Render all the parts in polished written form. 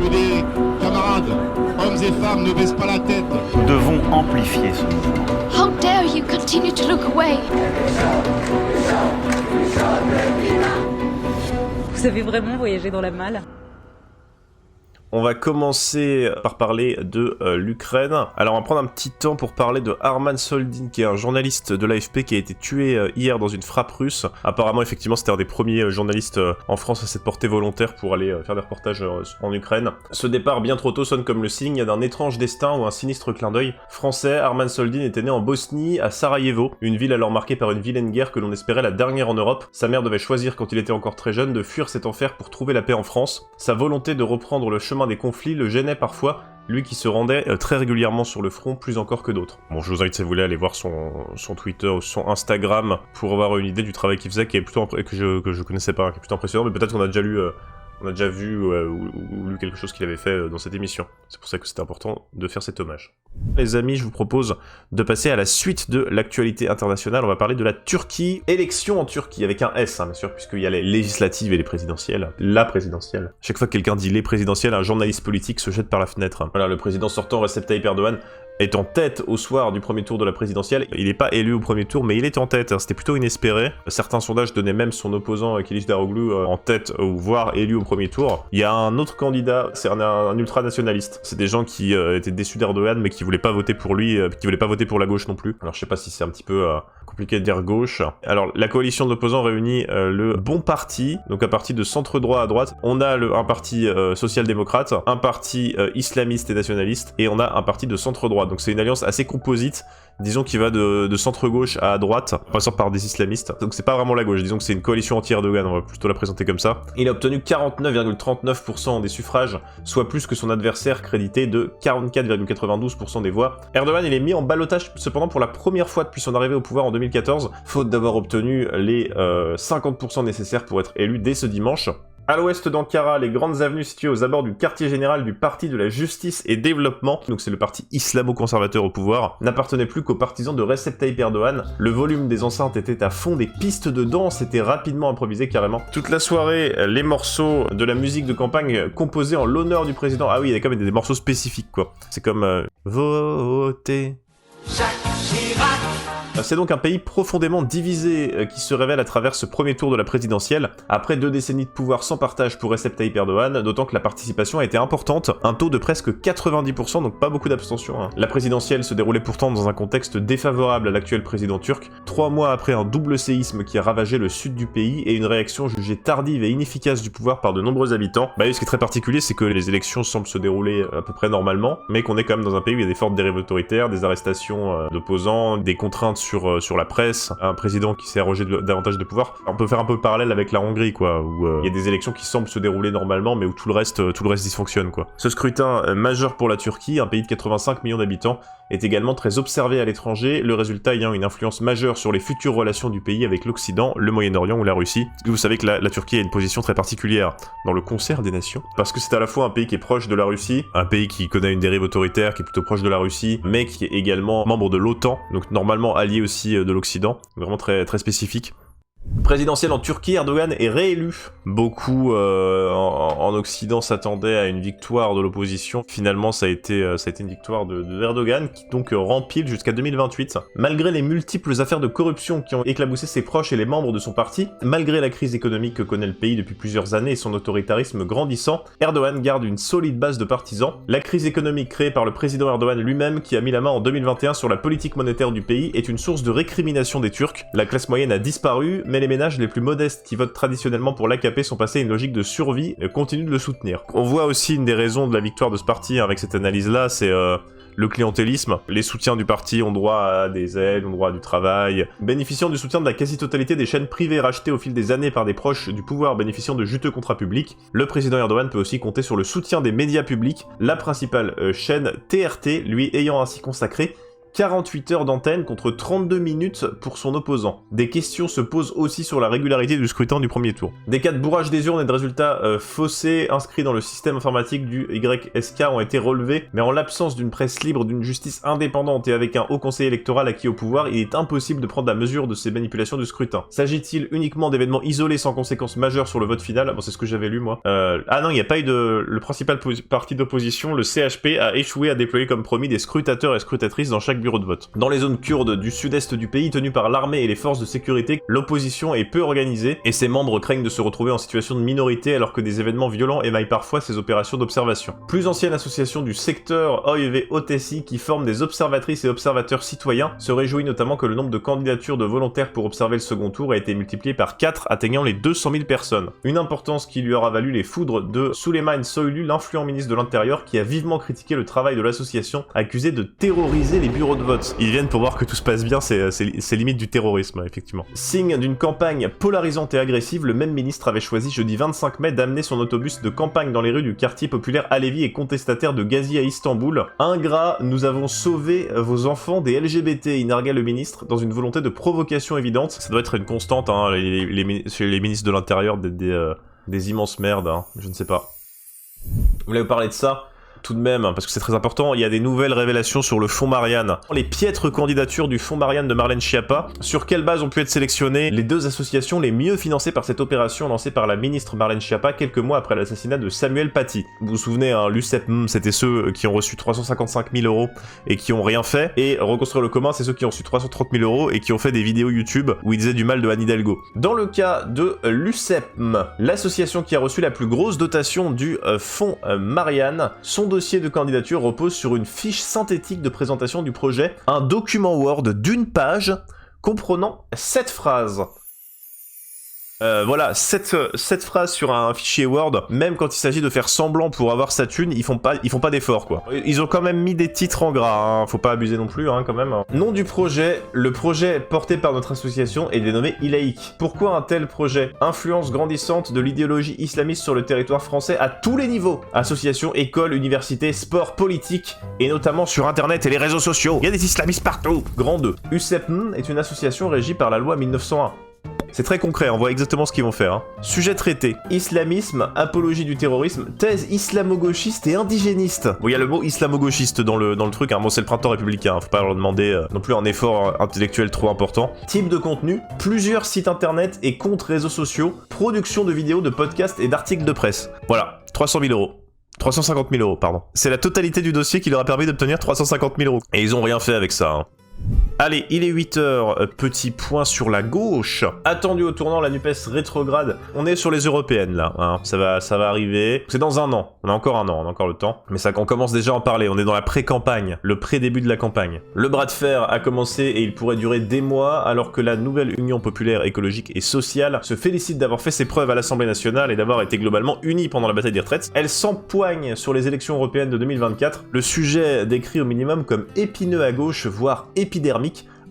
que des camarades, hommes et femmes, ne baissent pas la tête. Nous devons amplifier ce mouvement. How dare you continue to look away? Vous avez vraiment voyagé dans la malle? On va commencer par parler de l'Ukraine. Alors on va prendre un petit temps pour parler de Arman Soldin, qui est un journaliste de l'AFP qui a été tué hier dans une frappe russe. Apparemment, effectivement, c'était un des premiers journalistes en France à s'être porté volontaire pour aller faire des reportages en Ukraine. Ce départ bien trop tôt sonne comme le signe d'un étrange destin ou un sinistre clin d'œil français. Arman Soldin était né en Bosnie, à Sarajevo, une ville alors marquée par une vilaine guerre que l'on espérait la dernière en Europe. Sa mère devait choisir, quand il était encore très jeune, de fuir cet enfer pour trouver la paix en France. Sa volonté de reprendre le chemin des conflits le gênait parfois, lui qui se rendait très régulièrement sur le front, plus encore que d'autres. Bon, je vous invite, si vous voulez, à aller voir son Twitter ou son Instagram pour avoir une idée du travail qu'il faisait, qui est plutôt que je connaissais pas, qui est plutôt impressionnant, mais peut-être qu'on a déjà lu... On a déjà vu ou lu quelque chose qu'il avait fait dans cette émission. C'est pour ça que c'était important de faire cet hommage. Les amis, je vous propose de passer à la suite de l'actualité internationale. On va parler de la Turquie. Élection en Turquie, avec un S, hein, bien sûr, puisqu'il y a les législatives et les présidentielles. La présidentielle. Chaque fois que quelqu'un dit les présidentielles, un journaliste politique se jette par la fenêtre. Voilà, le président sortant, Recep Tayyip Erdogan, est en tête au soir du premier tour de la présidentielle. Il n'est pas élu au premier tour, mais il est en tête. C'était plutôt inespéré. Certains sondages donnaient même son opposant, Kılıçdaroğlu, en tête, ou voire élu au premier tour. Il y a un autre candidat, c'est un ultranationaliste. C'est des gens qui étaient déçus d'Erdogan, mais qui voulaient pas voter pour lui, qui voulaient pas voter pour la gauche non plus. Alors je sais pas si c'est un petit peu compliqué de dire gauche. Alors la coalition d'opposants réunit le Bon Parti, donc un parti de centre-droit à droite. On a un parti social-démocrate, un parti islamiste et nationaliste, et on a un parti de centre-droit. Donc c'est une alliance assez composite, disons qui va de centre-gauche à droite, en passant par des islamistes. Donc c'est pas vraiment la gauche, disons que c'est une coalition anti-Erdogan, on va plutôt la présenter comme ça. Il a obtenu 49,39% des suffrages, soit plus que son adversaire crédité de 44,92% des voix. Erdogan, il est mis en ballottage cependant pour la première fois depuis son arrivée au pouvoir en 2014, faute d'avoir obtenu les 50% nécessaires pour être élu dès ce dimanche. À l'ouest d'Ankara, les grandes avenues situées aux abords du quartier général du Parti de la Justice et Développement, donc c'est le parti islamo-conservateur au pouvoir, n'appartenait plus qu'aux partisans de Recep Tayyip Erdogan. Le volume des enceintes était à fond, des pistes de danse étaient rapidement improvisées carrément. Toute la soirée, les morceaux de la musique de campagne composés en l'honneur du président, ah oui, il y a quand même des morceaux spécifiques quoi. C'est comme voter. C'est donc un pays profondément divisé qui se révèle à travers ce premier tour de la présidentielle, après 2 décennies de pouvoir sans partage pour Recep Tayyip Erdogan, d'autant que la participation a été importante, un taux de presque 90%, donc pas beaucoup d'abstention. Hein. La présidentielle se déroulait pourtant dans un contexte défavorable à l'actuel président turc, 3 mois après un double séisme qui a ravagé le sud du pays et une réaction jugée tardive et inefficace du pouvoir par de nombreux habitants. Bah, ce qui est très particulier, c'est que les élections semblent se dérouler à peu près normalement, mais qu'on est quand même dans un pays où il y a des fortes dérives autoritaires, des arrestations d'opposants, des contraintes sur la presse, un président qui s'est arrogé davantage de pouvoir. On peut faire un peu parallèle avec la Hongrie, quoi, où il y a des élections qui semblent se dérouler normalement, mais où tout le reste dysfonctionne, quoi. Ce scrutin majeur pour la Turquie, un pays de 85 millions d'habitants, est également très observé à l'étranger, le résultat ayant une influence majeure sur les futures relations du pays avec l'Occident, le Moyen-Orient ou la Russie. Vous savez que la Turquie a une position très particulière dans le concert des nations, parce que c'est à la fois un pays qui est proche de la Russie, un pays qui connaît une dérive autoritaire, qui est plutôt proche de la Russie, mais qui est également membre de l'OTAN, donc normalement allié aussi de l'Occident, vraiment très, très spécifique. Présidentielle en Turquie, Erdogan est réélu. Beaucoup en Occident s'attendaient à une victoire de l'opposition. Finalement, ça a été une victoire de Erdogan, qui donc rempile jusqu'à 2028. Malgré les multiples affaires de corruption qui ont éclaboussé ses proches et les membres de son parti, malgré la crise économique que connaît le pays depuis plusieurs années et son autoritarisme grandissant, Erdogan garde une solide base de partisans. La crise économique créée par le président Erdogan lui-même, qui a mis la main en 2021 sur la politique monétaire du pays, est une source de récrimination des Turcs. La classe moyenne a disparu, mais les ménages les plus modestes qui votent traditionnellement pour l'AKP sont passés à une logique de survie et continuent de le soutenir. On voit aussi une des raisons de la victoire de ce parti avec cette analyse-là, c'est le clientélisme. Les soutiens du parti ont droit à des aides, ont droit à du travail. Bénéficiant du soutien de la quasi-totalité des chaînes privées rachetées au fil des années par des proches du pouvoir bénéficiant de juteux contrats publics, le président Erdogan peut aussi compter sur le soutien des médias publics, la principale chaîne TRT lui ayant ainsi consacré 48 heures d'antenne contre 32 minutes pour son opposant. Des questions se posent aussi sur la régularité du scrutin du premier tour. Des cas de bourrage des urnes et de résultats faussés inscrits dans le système informatique du YSK ont été relevés, mais en l'absence d'une presse libre, d'une justice indépendante et avec un haut conseil électoral acquis au pouvoir, il est impossible de prendre la mesure de ces manipulations du scrutin. S'agit-il uniquement d'événements isolés sans conséquences majeures sur le vote final? Bon, c'est ce que j'avais lu moi. Ah non, il n'y a pas eu de... Le principal parti d'opposition, le CHP, a échoué à déployer comme promis des scrutateurs et scrutatrices dans chaque bureau de vote. Dans les zones kurdes du sud-est du pays, tenues par l'armée et les forces de sécurité, l'opposition est peu organisée et ses membres craignent de se retrouver en situation de minorité alors que des événements violents émaillent parfois ces opérations d'observation. Plus ancienne association du secteur OIV-OTSI qui forme des observatrices et observateurs citoyens se réjouit notamment que le nombre de candidatures de volontaires pour observer le second tour a été multiplié par 4, atteignant les 200 000 personnes. Une importance qui lui aura valu les foudres de Souleymane Soylu, l'influent ministre de l'Intérieur, qui a vivement critiqué le travail de l'association, accusé de terroriser les bureaux de vote. Ils viennent pour voir que tout se passe bien, c'est limite du terrorisme, effectivement. Signe d'une campagne polarisante et agressive, le même ministre avait choisi jeudi 25 mai d'amener son autobus de campagne dans les rues du quartier populaire Alevi et contestataire de Gazi à Istanbul. Ingrats, nous avons sauvé vos enfants des LGBT, il narguait le ministre, dans une volonté de provocation évidente. Ça doit être une constante, hein, chez les ministres de l'Intérieur, des immenses merdes, hein, je ne sais pas. Vous voulez vous parler de ça ? Tout de même, parce que c'est très important, il y a des nouvelles révélations sur le fonds Marianne. Les piètres candidatures du fonds Marianne de Marlène Schiappa, sur quelle base ont pu être sélectionnées les deux associations les mieux financées par cette opération lancée par la ministre Marlène Schiappa quelques mois après l'assassinat de Samuel Paty. Vous vous souvenez, hein, l'UCEP, c'était ceux qui ont reçu 355 000 € et qui ont rien fait, et Reconstruire le commun, c'est ceux qui ont reçu 330 000 € et qui ont fait des vidéos YouTube où ils disaient du mal de Anne Hidalgo. Dans le cas de l'UCEP, l'association qui a reçu la plus grosse dotation du fonds Marianne, son dossier de candidature repose sur une fiche synthétique de présentation du projet, un document Word d'une page comprenant 7 phrases. Voilà, 7 phrases sur un fichier Word, même quand il s'agit de faire semblant pour avoir sa thune, ils font pas d'efforts, quoi. Ils ont quand même mis des titres en gras, hein, faut pas abuser non plus, hein, quand même. Nom du projet, le projet porté par notre association est dénommé Ilaïque. Pourquoi un tel projet? Influence grandissante de l'idéologie islamiste sur le territoire français à tous les niveaux. Association, école, université, sport, politique, et notamment sur internet et les réseaux sociaux. Il y a des islamistes partout. Grand 2. UCEPM est une association régie par la loi 1901. C'est très concret, on voit exactement ce qu'ils vont faire. Hein. Sujet traité. Islamisme, apologie du terrorisme, thèse islamo-gauchiste et indigéniste. Bon, il y a le mot islamo-gauchiste dans le truc, hein. Bon, c'est le printemps républicain, hein. Faut pas leur demander non plus un effort intellectuel trop important. Type de contenu, plusieurs sites internet et comptes réseaux sociaux, production de vidéos, de podcasts et d'articles de presse. Voilà, 300 000 €. 350 000 €, pardon. C'est la totalité du dossier qui leur a permis d'obtenir 350 000 €. Et ils ont rien fait avec ça, hein. Allez, il est 8h, petit point sur la gauche. Attendu au tournant, la NUPES rétrograde. On est sur les européennes là, hein. Ça va arriver. C'est dans un an, on a encore un an, on a encore le temps. Mais ça, on commence déjà à en parler, on est dans la pré-campagne, le pré-début de la campagne. Le bras de fer a commencé et il pourrait durer des mois, alors que la nouvelle Union populaire écologique et sociale se félicite d'avoir fait ses preuves à l'Assemblée nationale et d'avoir été globalement unie pendant la bataille des retraites. Elle s'empoigne sur les élections européennes de 2024. Le sujet décrit au minimum comme épineux à gauche, voire épidermique,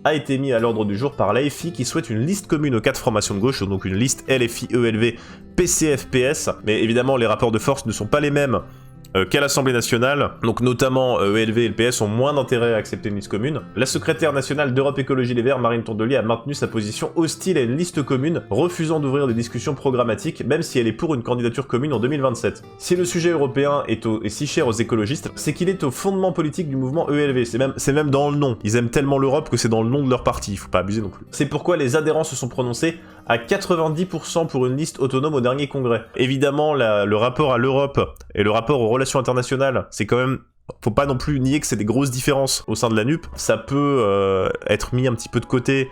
a été mis à l'ordre du jour par l'AFI qui souhaite une liste commune aux 4 formations de gauche, donc une liste LFI, ELV, PCF, PS. Mais évidemment, les rapports de force ne sont pas les mêmes qu'à l'Assemblée nationale, donc notamment ELV et le PS ont moins d'intérêt à accepter une liste commune. La secrétaire nationale d'Europe Écologie Les Verts, Marine Tondelier, a maintenu sa position hostile à une liste commune, refusant d'ouvrir des discussions programmatiques, même si elle est pour une candidature commune en 2027. Si le sujet européen est si cher aux écologistes, c'est qu'il est au fondement politique du mouvement ELV, c'est même dans le nom. Ils aiment tellement l'Europe que c'est dans le nom de leur parti, faut pas abuser non plus. C'est pourquoi les adhérents se sont prononcés à 90% pour une liste autonome au dernier congrès. Évidemment, le rapport à l'Europe et le rapport aux relations internationales, c'est quand même... Faut pas non plus nier que c'est des grosses différences au sein de la NUP. Ça peut être mis un petit peu de côté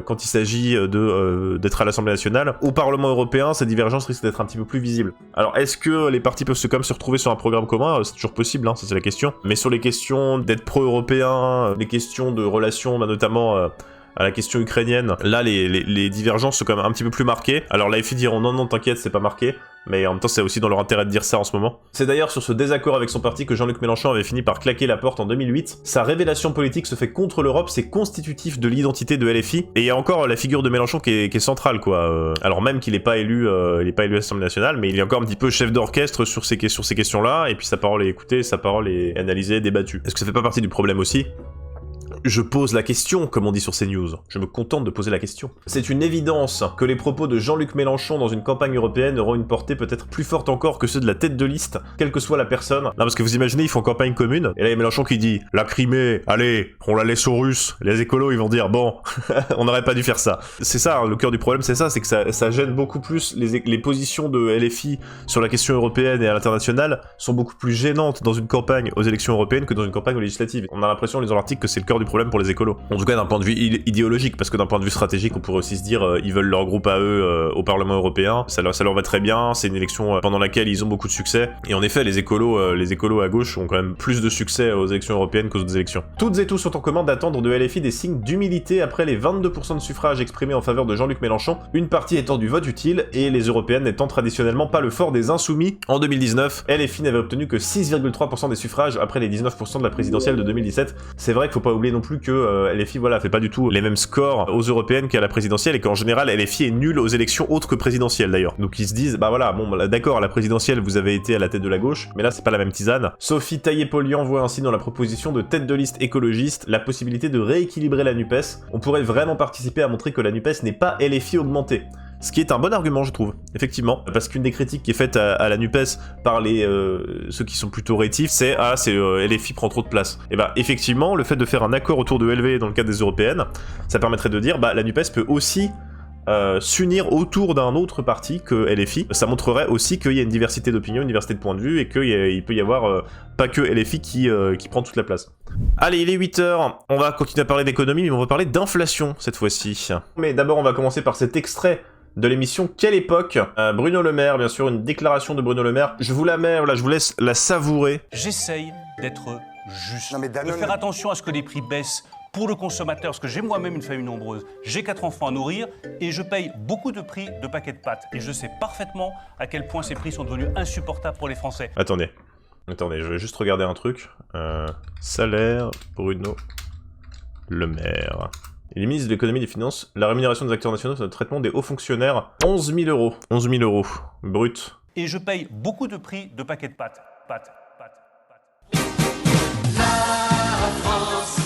quand il s'agit d'être à l'Assemblée nationale. Au Parlement européen, ces divergences risquent d'être un petit peu plus visibles. Alors, est-ce que les partis peuvent quand même se retrouver sur un programme commun? C'est toujours possible, hein, ça c'est la question. Mais sur les questions d'être pro-européen, les questions de relations, notamment... à la question ukrainienne, là les divergences sont quand même un petit peu plus marquées. Alors l'AFI diront non t'inquiète c'est pas marqué, mais en même temps c'est aussi dans leur intérêt de dire ça en ce moment. C'est d'ailleurs sur ce désaccord avec son parti que Jean-Luc Mélenchon avait fini par claquer la porte en 2008. Sa révélation politique se fait contre l'Europe, c'est constitutif de l'identité de LFI, et il y a encore la figure de Mélenchon qui est centrale quoi. Alors même qu'il est pas élu à l'Assemblée nationale, mais il est encore un petit peu chef d'orchestre sur ces questions-là, et puis sa parole est écoutée, sa parole est analysée, débattue. Est-ce que ça fait pas partie du problème aussi ? Je pose la question, comme on dit sur CNews. Je me contente de poser la question. C'est une évidence que les propos de Jean-Luc Mélenchon dans une campagne européenne auront une portée peut-être plus forte encore que ceux de la tête de liste, quelle que soit la personne. Non, parce que vous imaginez, ils font campagne commune, et là il y a Mélenchon qui dit « La Crimée, allez, on la laisse aux Russes ». Les écolos, ils vont dire « Bon, on n'aurait pas dû faire ça ». C'est ça, hein, le cœur du problème, c'est ça, c'est que ça gêne beaucoup plus les positions de LFI sur la question européenne et à l'international sont beaucoup plus gênantes dans une campagne aux élections européennes que dans une campagne aux législatives. On a l'impression en lisant l'article que c'est le cœur du problème pour les écolos. En tout cas d'un point de vue idéologique, parce que d'un point de vue stratégique, on pourrait aussi se dire ils veulent leur groupe à eux au Parlement européen, ça leur va très bien, c'est une élection pendant laquelle ils ont beaucoup de succès, et en effet les écolos à gauche ont quand même plus de succès aux élections européennes qu'aux autres élections. Toutes et tous sont en commun d'attendre de LFI des signes d'humilité après les 22% de suffrages exprimés en faveur de Jean-Luc Mélenchon, une partie étant du vote utile, et les européennes n'étant traditionnellement pas le fort des insoumis. En 2019, LFI n'avait obtenu que 6,3% des suffrages après les 19% de la présidentielle de 2017. C'est vrai qu'il faut pas oublier non plus que LFI fait pas du tout les mêmes scores aux européennes qu'à la présidentielle, et qu'en général LFI est nul aux élections autres que présidentielles d'ailleurs. Donc ils se disent bah voilà, bon d'accord, à la présidentielle vous avez été à la tête de la gauche, mais là c'est pas la même tisane. Sophie Taillé-Polian voit ainsi dans la proposition de tête de liste écologiste la possibilité de rééquilibrer la NUPES. On pourrait vraiment participer à montrer que la NUPES n'est pas LFI augmentée. Ce qui est un bon argument, je trouve, effectivement, parce qu'une des critiques qui est faite à la NUPES par ceux qui sont plutôt rétifs, c'est LFI prend trop de place. Et bah effectivement, le fait de faire un accord autour de LV dans le cadre des européennes, ça permettrait de dire bah la NUPES peut aussi s'unir autour d'un autre parti que LFI. Ça montrerait aussi qu'il y a une diversité d'opinions, une diversité de points de vue, et qu'il peut y avoir pas que LFI qui prend toute la place. Allez, il est 8h, on va continuer à parler d'économie, mais on va parler d'inflation cette fois-ci. Mais d'abord, on va commencer par cet extrait de l'émission Quelle époque, Bruno Le Maire, bien sûr, une déclaration de Bruno Le Maire. Je vous la mets, voilà, je vous laisse la savourer. J'essaye d'être juste, de faire attention à ce que les prix baissent pour le consommateur, parce que j'ai moi-même une famille nombreuse, j'ai 4 enfants à nourrir, et je paye beaucoup de prix de paquets de pâtes. Et je sais parfaitement à quel point ces prix sont devenus insupportables pour les Français. Attendez, je vais juste regarder un truc. Salaire Bruno Le Maire. Il est ministre de l'économie et des finances. La rémunération des acteurs nationaux sur le traitement des hauts fonctionnaires, 11 000 euros. 11 000 euros, brut. Et je paye beaucoup de prix de paquets de pâtes. La France